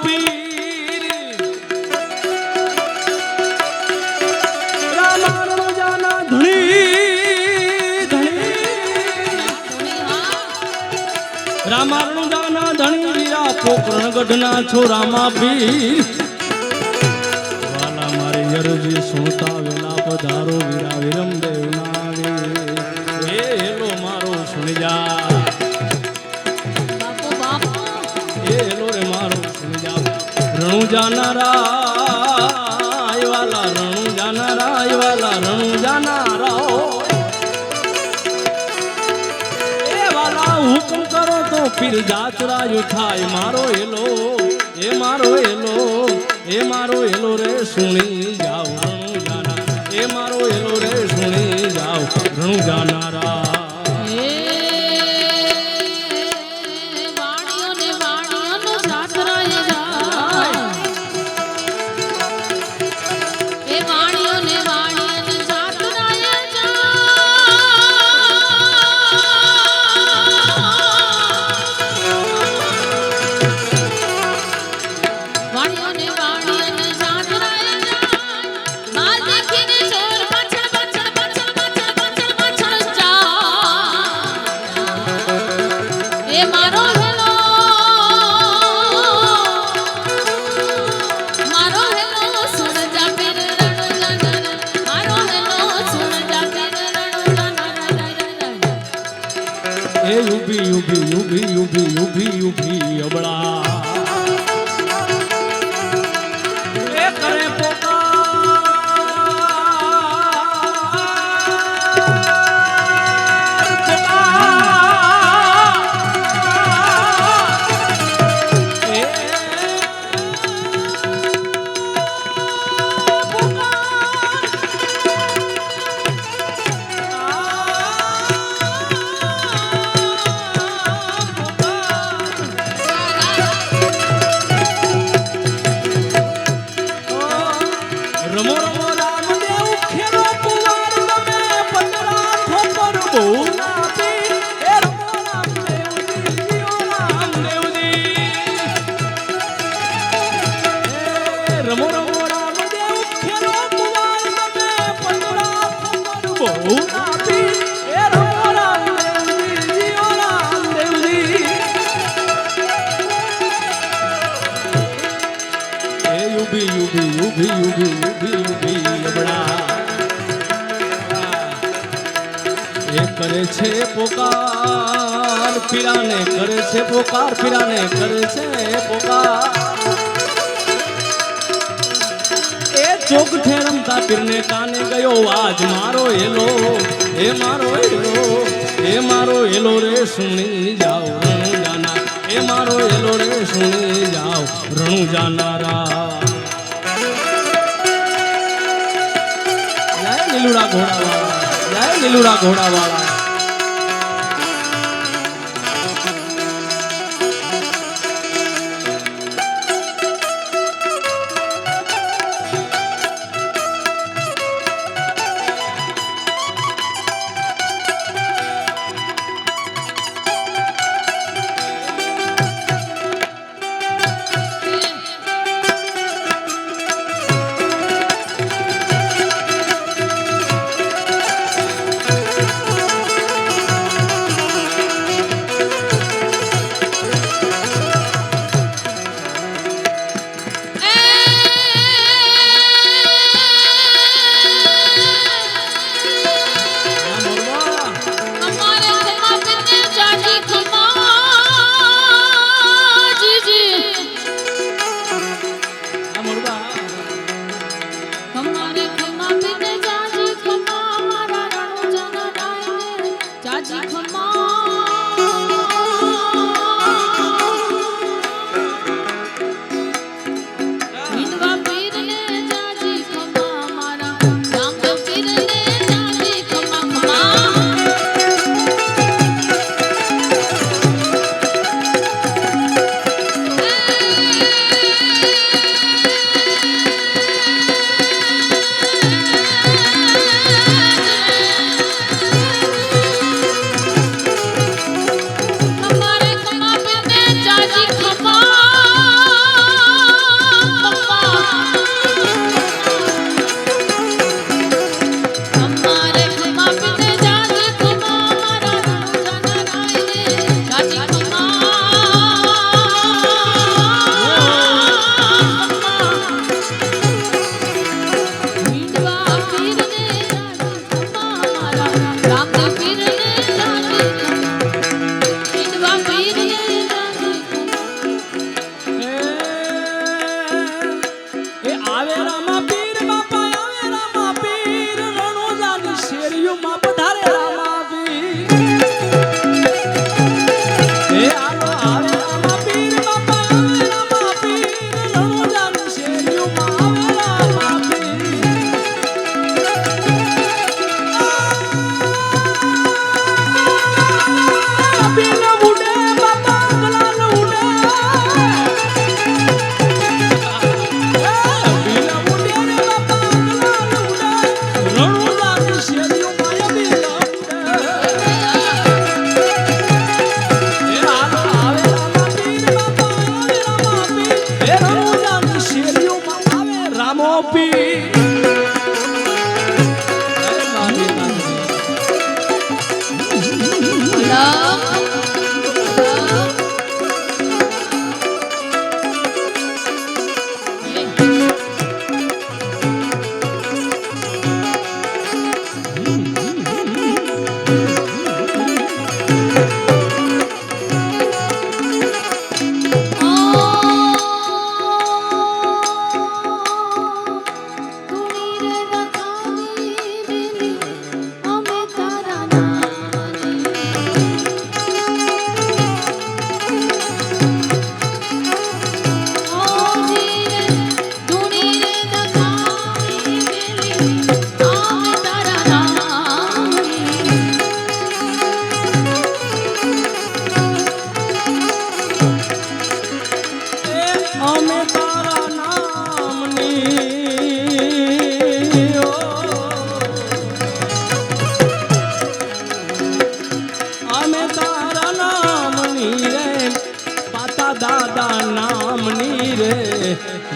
પીર રામાનો જાના ધણી રામાનો જાના ધણી વીરા પોકરણ ગઢના છો રામા પીર વાલા મારી અરજી સુણતા વેલા પધારો વીરા વિરમ દેવ નાવે એ હેલો મારો સુણી જા रणु जाना राय वाला रणु जाना राय वाला रणु जाना राओ ए वाला हुकुम करो तो फिर जाचरा उठाय मारो हेलो ए मारो हेलो रे सुनी जाओ रणु जाना ए मारो हेलो रे सुनी जाओ रणु जाना रा युभी अबड़ा ए करे करे छे पोकार पीराने करे छे पोकार पीराने करे छे पोकार ए चोक ठेरमता पीरने काने गयो आज मारो हेलो ए मारो हेलो रे सुनी जाओ रणु जाना ए मारो हेलो रे सुनी जाओ रणु जाना रा जय लीलुड़ा घोड़ा वाला जय लीलुड़ा घोड़ा वाला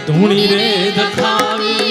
ધૂણી રે દખાવી